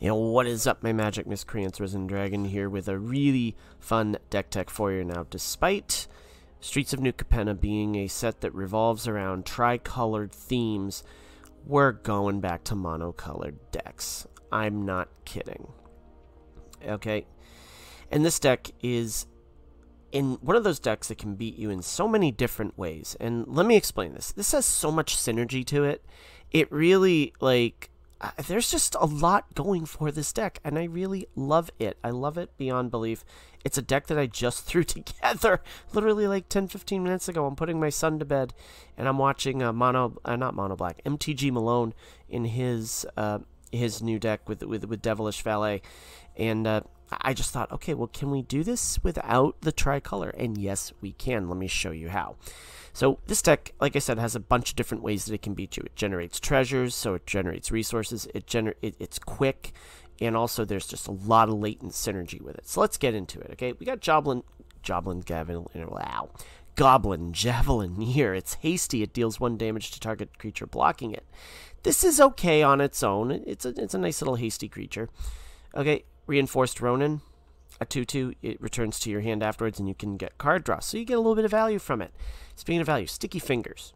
What is up, my magic miscreants? Risen Dragon here with a really fun deck tech for you now. Despite Streets of New Capenna being a set that revolves around tricolored themes, we're going back to monocolored decks. I'm not kidding. Okay? And this deck is in one of those decks that can beat you in so many different ways. And let me explain this. This has so much synergy to it. It really, there's just a lot going for this deck, and I really love it. I love it beyond belief. It's a deck that I just threw together literally like 10-15 minutes ago. I'm putting my son to bed, and I'm watching MTG Malone in his new deck with Devilish Valet, and I just thought, okay, well, can we do this without the tricolor? And yes, we can. Let me show you how. So this deck, like I said, has a bunch of different ways that it can beat you. It generates treasures, so it generates resources. It's quick, and also there's just a lot of latent synergy with it. So let's get into it, okay? We got Goblin Javelin here. It's hasty. It deals 1 damage to target creature blocking it. This is okay on its own. It's a nice little hasty creature. Okay, Reinforced Ronin, a 2/2. It returns to your hand afterwards, and you can get card draw. So you get a little bit of value from it. Speaking of value, Sticky Fingers.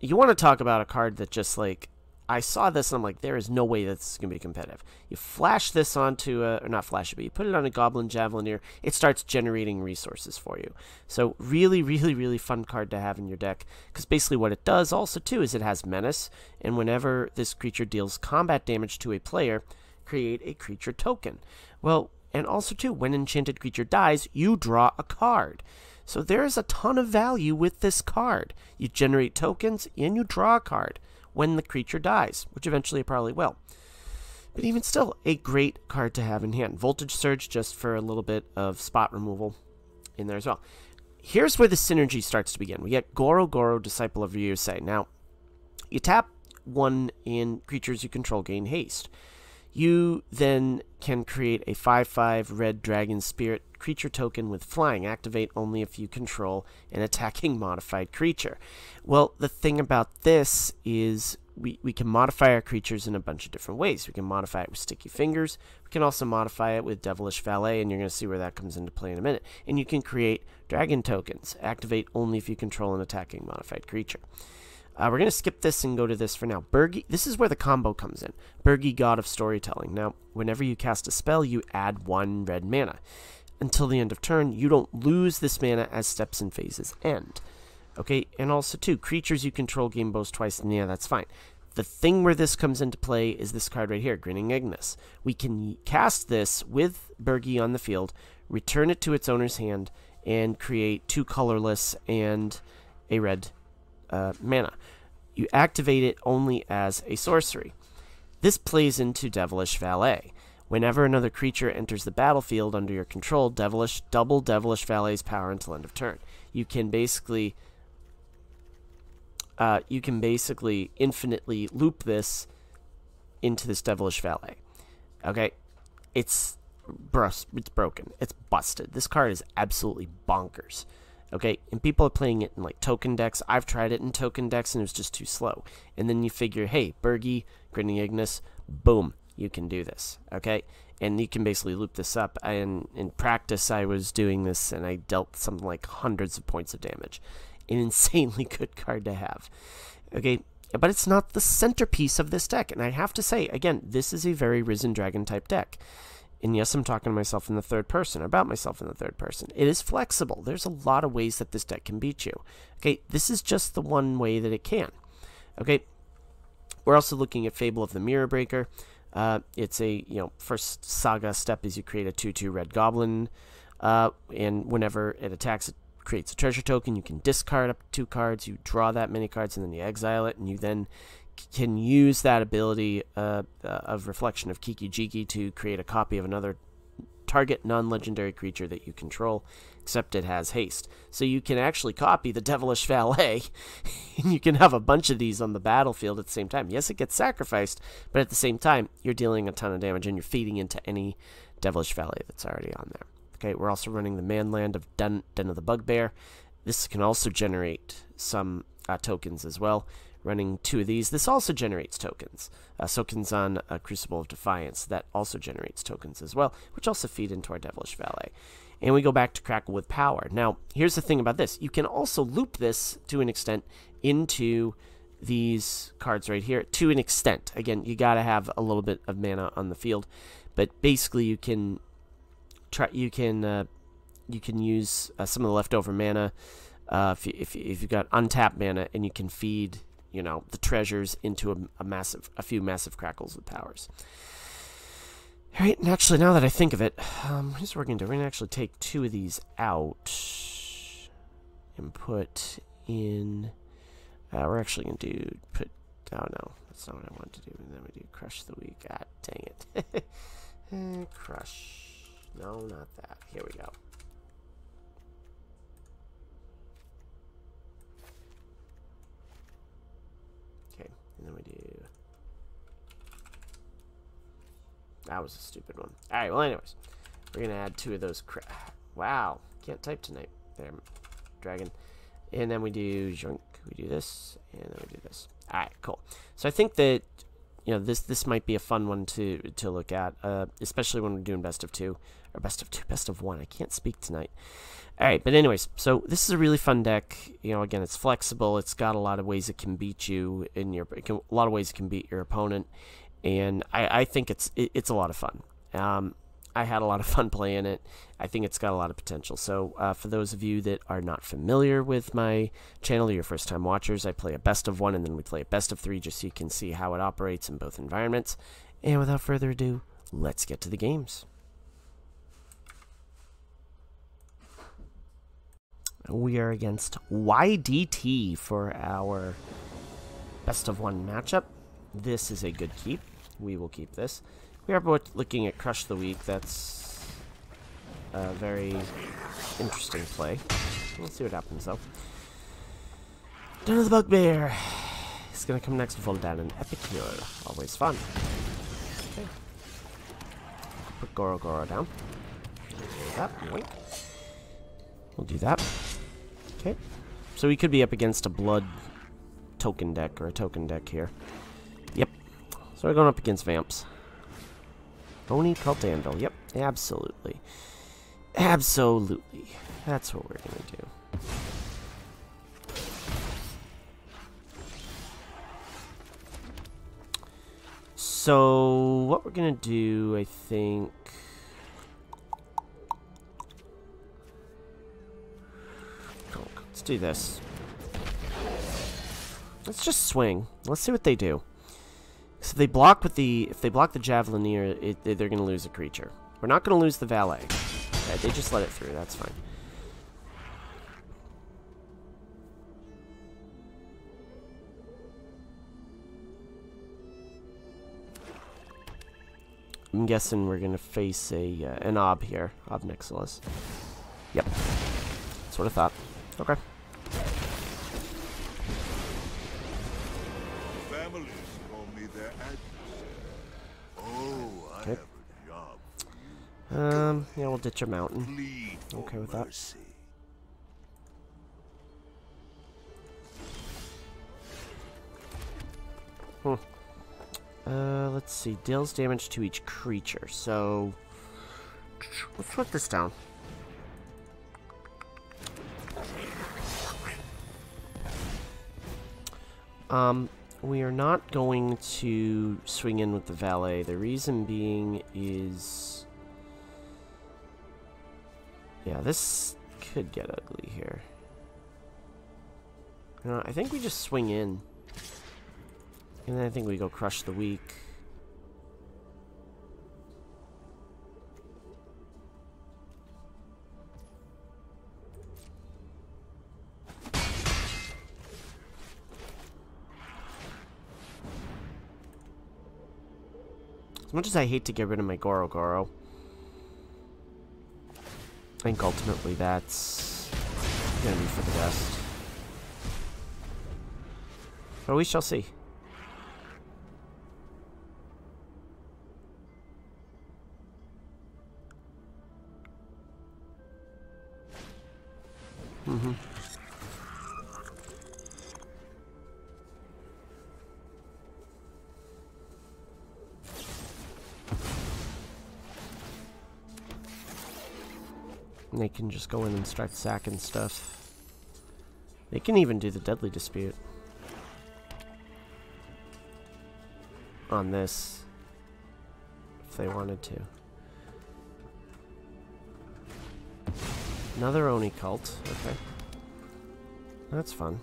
You want to talk about a card that just, like, I saw this and I'm like, there is no way this is going to be competitive. You flash this onto or not flash it, but you put it on a Goblin Javelineer, it starts generating resources for you. So really, really, really fun card to have in your deck, because basically what it does also, too, is it has Menace, and whenever this creature deals combat damage to a player, create a creature token. Well, and also, too, when enchanted creature dies, you draw a card. So there is a ton of value with this card. You generate tokens, and you draw a card when the creature dies, which eventually it probably will. But even still, a great card to have in hand. Voltage Surge, just for a little bit of spot removal in there as well. Here's where the synergy starts to begin. We get Goro Goro, Disciple of Ryusei. Now, you tap 1 and creatures you control gain haste. You then can create a 5/5 red dragon spirit creature token with flying. Activate only if you control an attacking modified creature. Well, the thing about this is we can modify our creatures in a bunch of different ways. We can modify it with Sticky Fingers. We can also modify it with Devilish Valet, and you're going to see where that comes into play in a minute. And you can create dragon tokens. Activate only if you control an attacking modified creature. We're going to skip this and go to this for now. Birgi, this is where the combo comes in. Birgi, God of Storytelling. Now, whenever you cast a spell, you add 1 red mana. Until the end of turn, you don't lose this mana as steps and phases end. Okay, and also, too, creatures you control gain bows twice, and yeah, that's fine. The thing where this comes into play is this card right here, Grinning Ignus. We can cast this with Birgi on the field, return it to its owner's hand, and create 2 colorless and a red mana. You activate it only as a sorcery. This plays into Devilish Valet. Whenever another creature enters the battlefield under your control, double Devilish Valet's power until end of turn. You can basically infinitely loop this into this Devilish Valet. Okay, it's broken. It's busted. This card is absolutely bonkers. Okay, and people are playing it in like token decks. I've tried it in token decks and it was just too slow. And then you figure, hey, Birgi, Grinning Ignus, boom, you can do this. Okay, and you can basically loop this up. And in practice, I was doing this and I dealt something like hundreds of points of damage. An insanely good card to have. Okay, but it's not the centerpiece of this deck. And I have to say, again, this is a very Risen Dragon type deck. And yes, I'm talking to myself in the third person, about myself in the third person. It is flexible. There's a lot of ways that this deck can beat you. Okay, this is just the one way that it can. Okay, we're also looking at Fable of the Mirror Breaker. It's a, first saga step is you create a 2/2 red goblin, and whenever it attacks, it creates a treasure token. You can discard up to 2 cards, you draw that many cards, and then you exile it, and you then can use that ability of Reflection of Kiki Jiki to create a copy of another target non-legendary creature that you control, except it has haste. So you can actually copy the Devilish Valet, and you can have a bunch of these on the battlefield at the same time. Yes, it gets sacrificed, but at the same time, you're dealing a ton of damage, and you're feeding into any Devilish Valet that's already on there. Okay, we're also running the Manland of Den of the Bugbear. This can also generate some tokens as well. Running 2 of these. This also generates tokens. Tokens on Crucible of Defiance. That also generates tokens as well, which also feed into our Devilish Valet. And we go back to Crackle with Power. Now, here's the thing about this. You can also loop this, to an extent, into these cards right here. To an extent. Again, you got to have a little bit of mana on the field. But basically, you can use some of the leftover mana if you've got untapped mana, and you can feed the treasures into a few massive Crackles with Powers. All right, and actually, now that I think of it, here's what we're going to do. We're going to actually take 2 of these out and put in... we're actually going to oh, no, that's not what I wanted to do. And then we do Crush the Weak. God dang it. Crush. No, not that. Here we go. And then we do... That was a stupid one. Alright, well, anyways. We're going to add 2 of those... Wow. Can't type tonight. There, dragon. And then we do... Junk. We do this. And then we do this. Alright, cool. So I think that, this might be a fun one to look at. Especially when we're doing best of 2. Or best of 2, best of 1. I can't speak tonight. Alright, but anyways, so this is a really fun deck. Again, it's flexible. It's got a lot of ways it can beat you a lot of ways it can beat your opponent, and I think it's a lot of fun. I had a lot of fun playing it. I think it's got a lot of potential. So for those of you that are not familiar with my channel, or your first time watchers, I play a best of 1 and then we play a best of 3 just so you can see how it operates in both environments. And without further ado, let's get to the games. We are against YDT for our best of 1 matchup. This is a good keep. We will keep this. We are both looking at Crush the Weak. That's a very interesting play. Let's see what happens, though. Down to the Bugbear. He's going to come next to fold down an Epicure. Always fun. Okay. Put Goro down. Do that. Wink. We'll do that. Okay. So we could be up against a blood token deck, or a token deck here. Yep. So we're going up against Vamps. Oni Cult Anvil. Yep. Absolutely. Absolutely. That's what we're going to do. So what we're going to do, I think... Let's do this. Let's just swing. Let's see what they do. So if they block with the Javelineer, they're going to lose a creature. We're not going to lose the Valet. Okay, they just let it through. That's fine. I'm guessing we're going to face an Ob here. Ob Nixilis. Yep. That's what I thought. Okay. Families call me their adversary. Oh, I have a job for you. Yeah, we'll ditch a mountain. Plead Okay with mercy. that. Let's see. Deals damage to each creature. So, let's put this down. We are not going to swing in with the Valet. The reason being is... Yeah, this could get ugly here. I think we just swing in. And then I think we go Crush the Weak. As much as I hate to get rid of my Goro, I think ultimately that's going to be for the best. But we shall see. They can just go in and start sacking stuff. They can even do the Deadly Dispute on this if they wanted to. Another Oni cult. Okay. That's fun.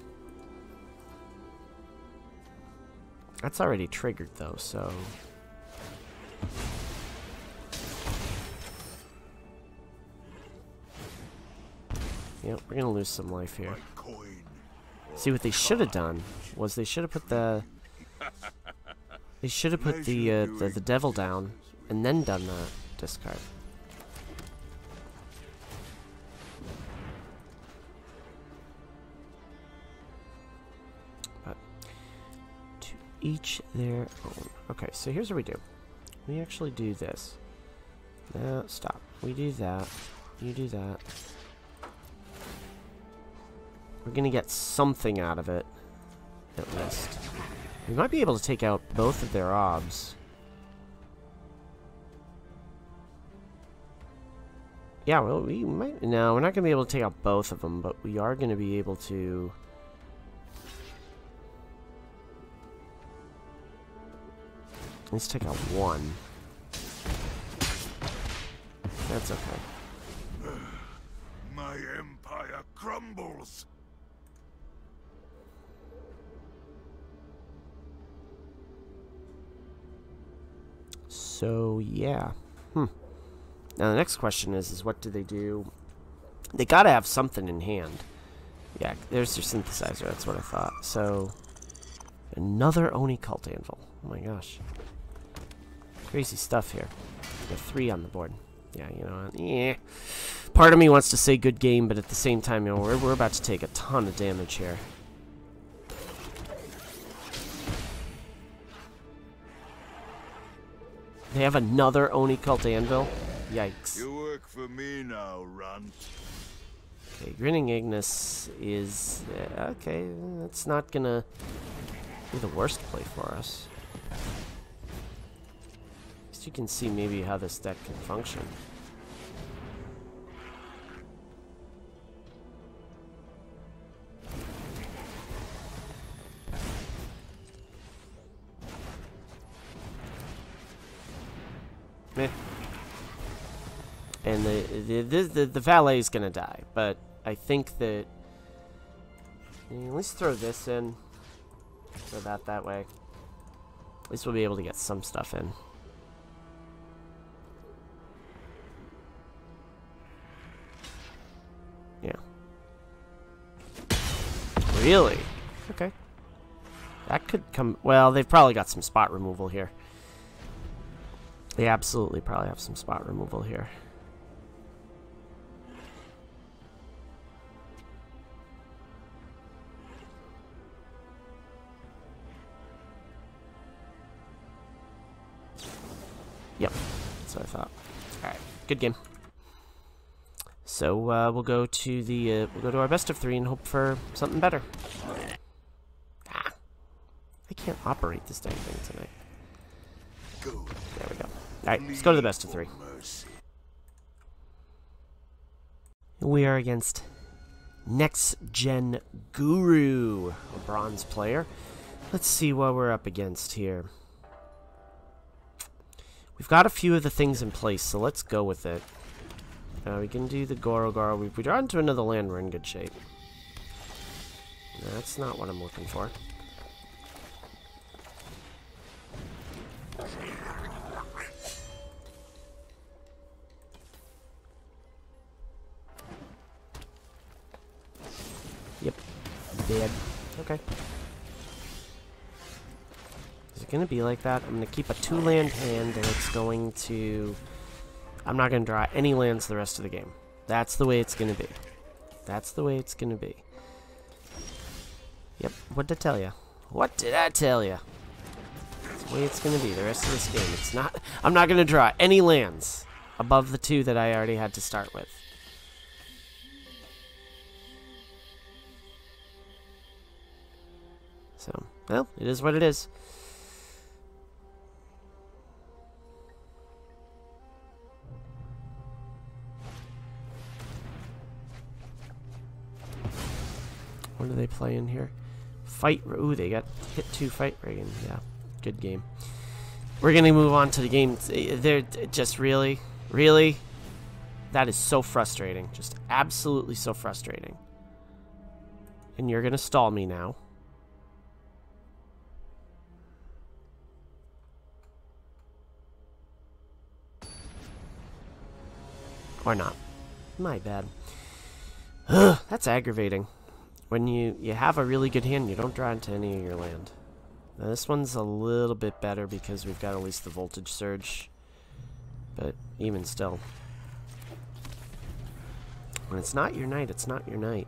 That's already triggered though, so... Yep, we're gonna lose some life here. See, what they should have done was they should have put the... They should have put the devil down and then done the discard. But to each their own. Okay, so here's what we do. We actually do this. No, stop. We do that. You do that. We're gonna get something out of it, at least. We might be able to take out both of their obs. Yeah, well, we might... No, we're not gonna be able to take out both of them, but we are gonna be able to... Let's take out one. That's okay. My empire crumbles. So, yeah. Now, the next question is what do they do? They gotta have something in hand. Yeah, there's your synthesizer. That's what I thought. So, another Oni Cult Anvil. Oh my gosh. Crazy stuff here. We have 3 on the board. Yeah, you know what? Yeah. Part of me wants to say good game, but at the same time, you know, we're about to take a ton of damage here. They have another Oni Cult Anvil? Yikes. You work for me now, runt. Okay, Grinning Ignus is... okay, that's not gonna be the worst play for us. At least you can see maybe how this deck can function. Meh. And the valet is gonna die, but I think that let's throw this in. Throw that way. At least we'll be able to get some stuff in. Yeah. Really? Okay. That could come. Well, they've probably got some spot removal here. They absolutely probably have some spot removal here. Yep, that's what I thought. All right, good game. So we'll go to our best of 3 and hope for something better. Ah, I can't operate this dang thing tonight. There we go. Alright, let's go to the best of 3. We are against Next Gen Guru, a bronze player. Let's see what we're up against here. We've got a few of the things in place, so let's go with it. We can do the Goro Goro. If we draw into another land, we're in good shape. That's not what I'm looking for. Yep. Dead. Okay. Is it going to be like that? I'm going to keep a 2-land hand, and it's going to... I'm not going to draw any lands the rest of the game. That's the way it's going to be. That's the way it's going to be. Yep. What did I tell you? What did I tell you? That's the way it's going to be the rest of this game. It's not... I'm not going to draw any lands above the 2 that I already had to start with. So, well, it is what it is. play in here. Fight. Ooh, they got hit 2 fight rigging. Yeah, good game. We're gonna move on to the game. They're just really. That is so frustrating. Just absolutely so frustrating. And you're gonna stall me now. Or not. My bad. Ugh, that's aggravating. When you have a really good hand, you don't draw into any of your land. Now this one's a little bit better because we've got at least the voltage surge. But even still. When it's not your night, it's not your night.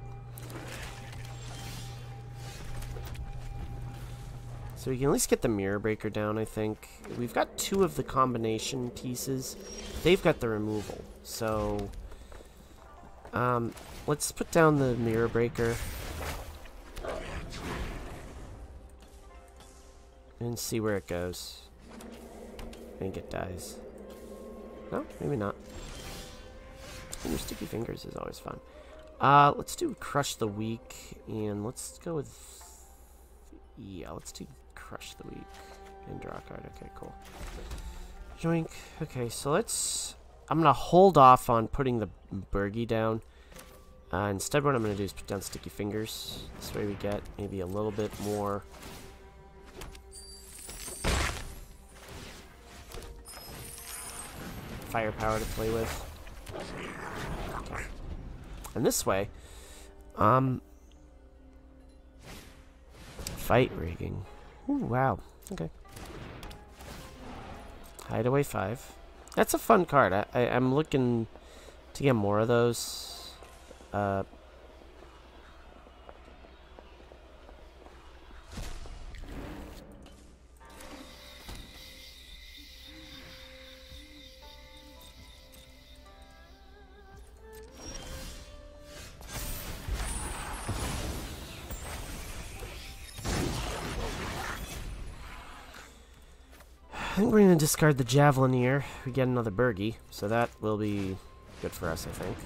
So we can at least get the mirror breaker down, I think. We've got 2 of the combination pieces. They've got the removal. So let's put down the mirror breaker. And see where it goes. I think it dies. No, maybe not. And your sticky fingers is always fun. Let's do Crush the Weak, and let's go with... Yeah, let's do Crush the Weak and draw a card. Okay, cool. Joink. Okay, so let's... I'm going to hold off on putting the Birgi down. Instead, what I'm going to do is put down Sticky Fingers. This way we get maybe a little bit more... firepower to play with. Okay. And this way, fight rigging. Ooh, wow. Okay. Hideaway 5. That's a fun card. I'm looking to get more of those. I think we're going to discard the Javelineer. We get another Birgi, so that will be good for us, I think.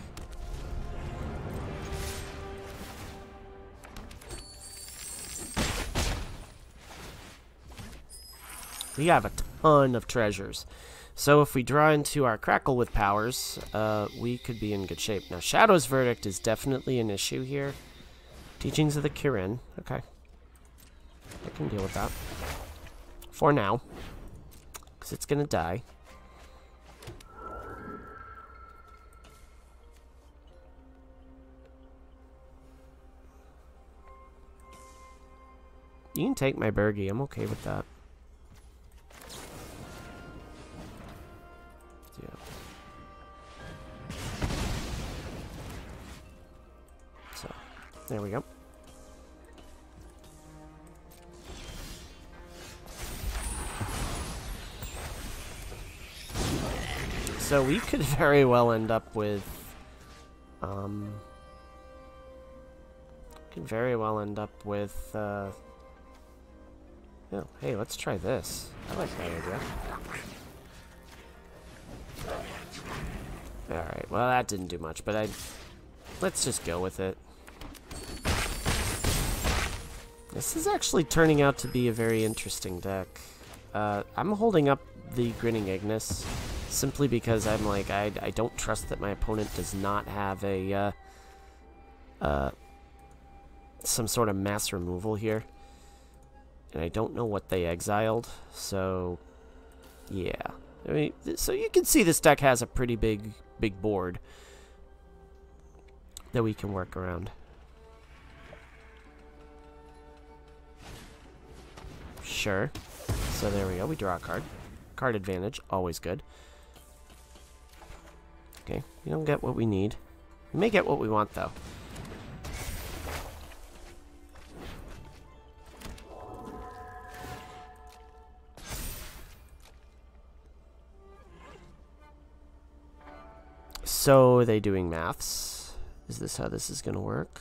We have a ton of treasures. So if we draw into our Crackle with powers, we could be in good shape. Now, Shadow's Verdict is definitely an issue here. Teachings of the Kirin. Okay. I can deal with that. For now. Because it's going to die. You can take my Birgi. I'm okay with that. Yeah. So, there we go. So we could very well end up with, oh, hey, let's try this. I like that idea. Alright, well that didn't do much, but let's just go with it. This is actually turning out to be a very interesting deck. I'm holding up the Grinning Ignus simply because I'm like, I don't trust that my opponent does not have a some sort of mass removal here. And I don't know what they exiled, so yeah. I mean, so you can see this deck has a pretty big board that we can work around. Sure. So there we go. We draw a card. Card advantage, always good. Okay, we don't get what we need. We may get what we want, though. So, are they doing maths? Is this how this is going to work?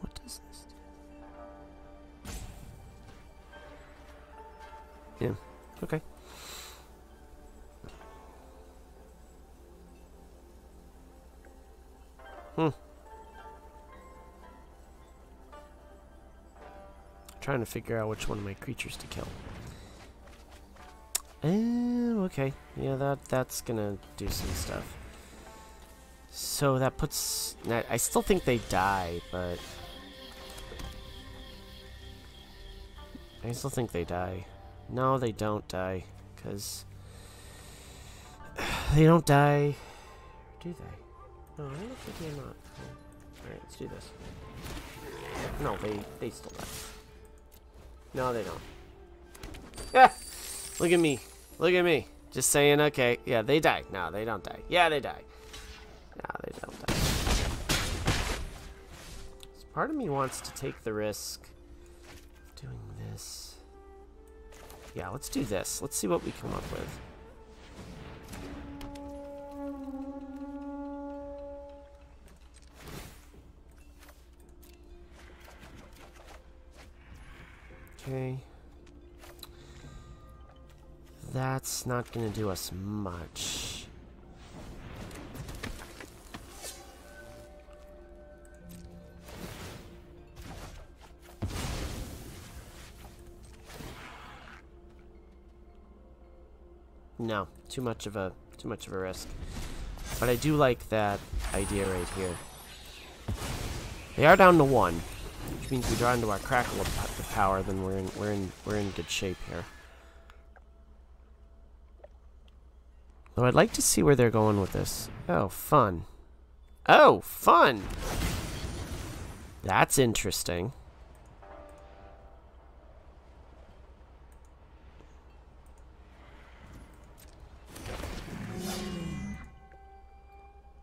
What does this do? Yeah, okay. Trying to figure out which one of my creatures to kill. Okay. Yeah, that's gonna do some stuff. So that puts... I still think they die, but... I still think they die. No, they don't die, because... They don't die... Do they? No, I don't think they're not. Alright, let's do this. No, they still die. No, they don't. Ah! Look at me. Look at me. Just saying, okay. Yeah, they die. No, they don't die. Yeah, they die. No, they don't die. So part of me wants to take the risk of doing this. Yeah, let's do this. Let's see what we come up with. Okay. That's not going to do us much. No, too much of a risk. But I do like that idea right here. They are down to 1. Which means we draw into our crackle of power, then we're in good shape here. Though I'd like to see where they're going with this. Oh, fun. Oh, fun! That's interesting.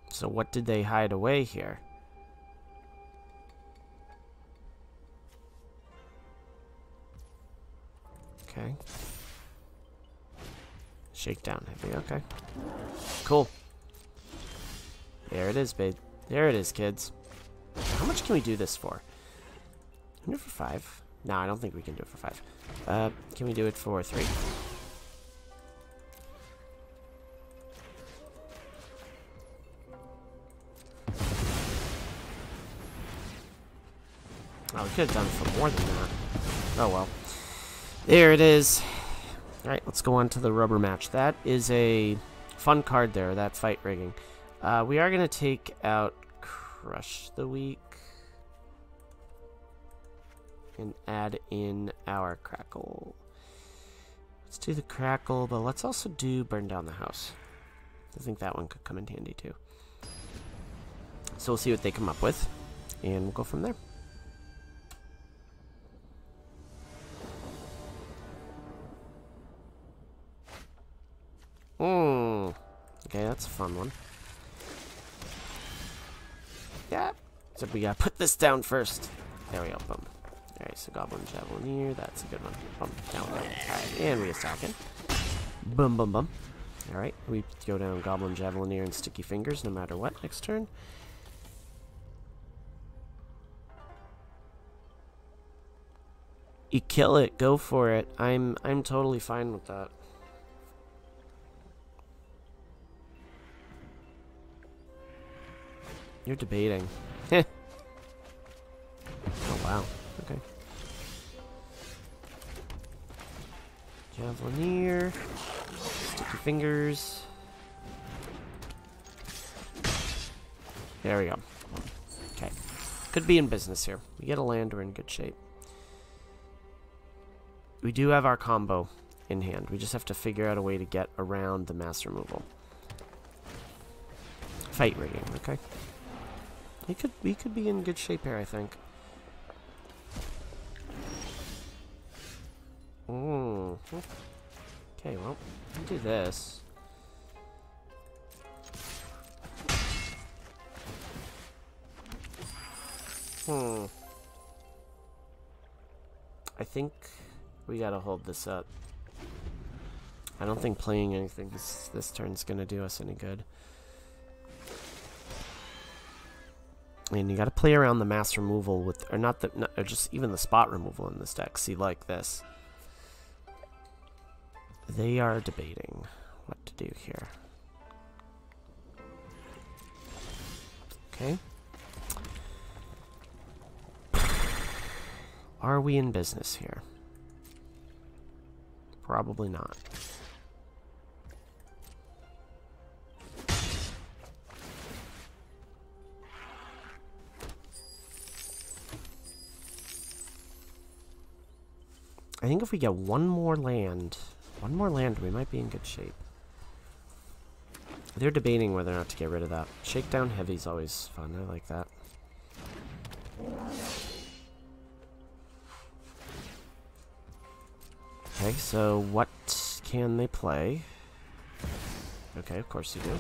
So what did they hide away here? Okay. Shakedown heavy, okay. Cool. There it is, babe. There it is, kids. How much can we do this for? Can we do it for 5? No, I don't think we can do it for 5. Can we do it for 3? Oh, we could have done it for more than that. Oh well. There it is. Alright, let's go on to the rubber match. That is a fun card there, that fight rigging. We are going to take out Crush the Weak and add in our Crackle. Let's do the Crackle, but let's also do Burn Down the House. I think that one could come in handy too. So we'll see what they come up with, and we'll go from there. Okay, that's a fun one. Yeah. So we gotta put this down first. There we go. Boom. Alright, so Goblin Javelineer. That's a good one. Boom. Down. Alright, and we attack it. Boom, boom, boom. Alright, we go down Goblin Javelineer and Sticky Fingers no matter what next turn. You kill it. Go for it. I'm totally fine with that. You're debating. Heh. Oh, wow. Okay. Javelineer. Sticky Fingers. There we go. Okay. Could be in business here. We get a land, we're in good shape. We do have our combo in hand. We just have to figure out a way to get around the mass removal. Fight rigging, okay. We could be in good shape here, I think. Okay, well, we'll do this. I think we gotta hold this up. I don't think playing anything this turn's gonna do us any good. And you gotta play around the mass removal with, or just even the spot removal in this deck. See, like this. They are debating what to do here. Okay. Are we in business here? Probably not. I think if we get one more land, we might be in good shape. They're debating whether or not to get rid of that. Shakedown Heavy's always fun. I like that. Okay, so what can they play? Okay, of course you do.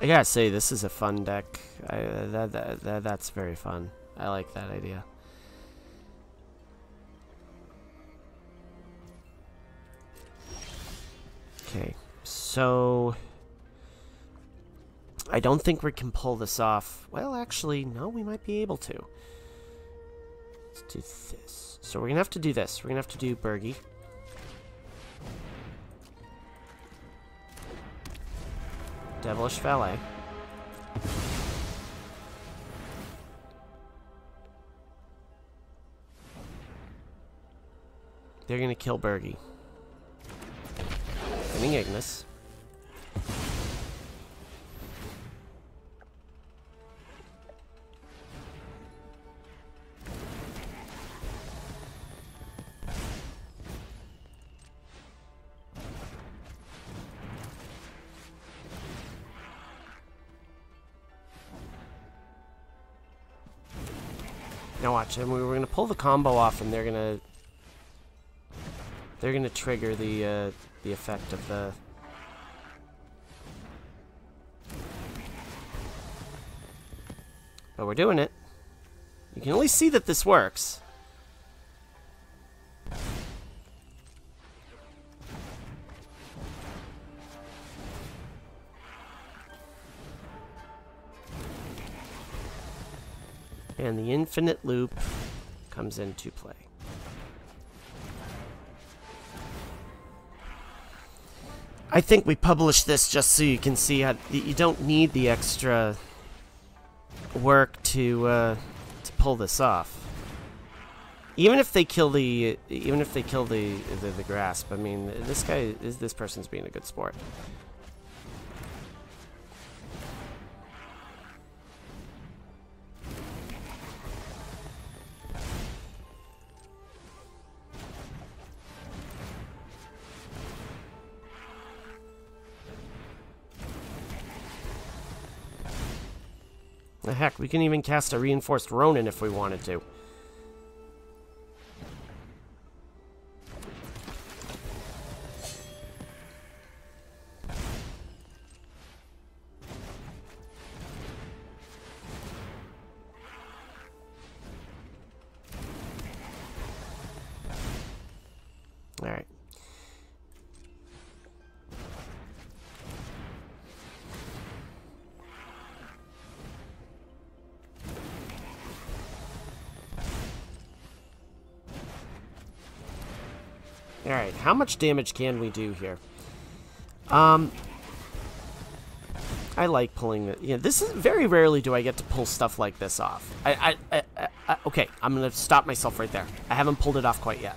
I gotta say, this is a fun deck. That's very fun. I like that idea. Okay, so I don't think we can pull this off. Well, actually, no, we might be able to. Let's do this. So we're gonna have to do this. We're gonna have to do Birgi. Devilish Valet. They're gonna kill Birgi. Grinning Ignus. Now watch, and we were gonna pull the combo off, and they're gonna trigger the effect of the. But we're doing it. You can at least see that this works. And the infinite loop comes into play. I think we published this just so you can see how you don't need the extra work to pull this off. Even if they kill the grasp, I mean, this person's being a good sport. Heck, we can even cast a reinforced Ronin if we wanted to. Alright. Alright, how much damage can we do here? I like pulling the... Yeah, this is... Very rarely do I get to pull stuff like this off. Okay, I'm gonna stop myself right there. I haven't pulled it off quite yet.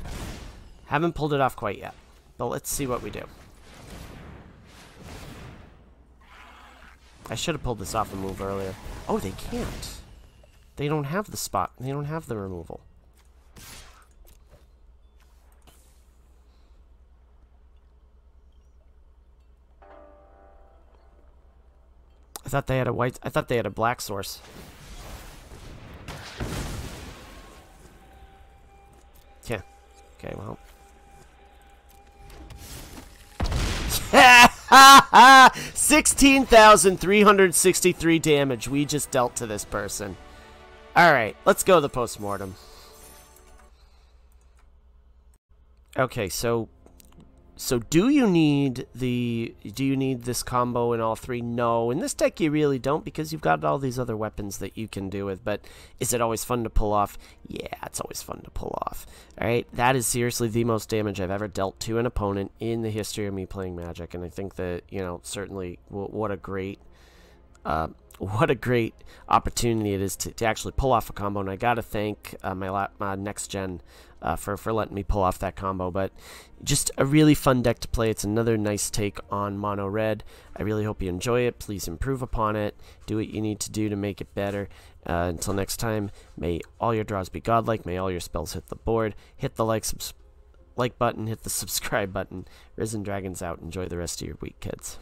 But let's see what we do. I should have pulled this off a move earlier. Oh, they can't. They don't have the spot. They don't have the removal. I thought they had a white... I thought they had a black source. Yeah. Okay, well... 16,363 damage we just dealt to this person. Alright, let's go to the postmortem. Okay, so So do you need this combo in all three? No. In this deck you really don't, because you've got all these other weapons that you can do with. But is it always fun to pull off? Yeah, it's always fun to pull off. Alright, that is seriously the most damage I've ever dealt to an opponent in the history of me playing Magic. And I think that, you know, certainly what a great opportunity it is to actually pull off a combo. And I gotta thank my next gen for letting me pull off that combo. But just a really fun deck to play. It's another nice take on mono red. I really hope you enjoy it. Please improve upon it. Do what you need to do to make it better. Until next time, may all your draws be godlike. May all your spells hit the board. Hit the like button. Hit the subscribe button. Risen Dragons out. Enjoy the rest of your week, kids.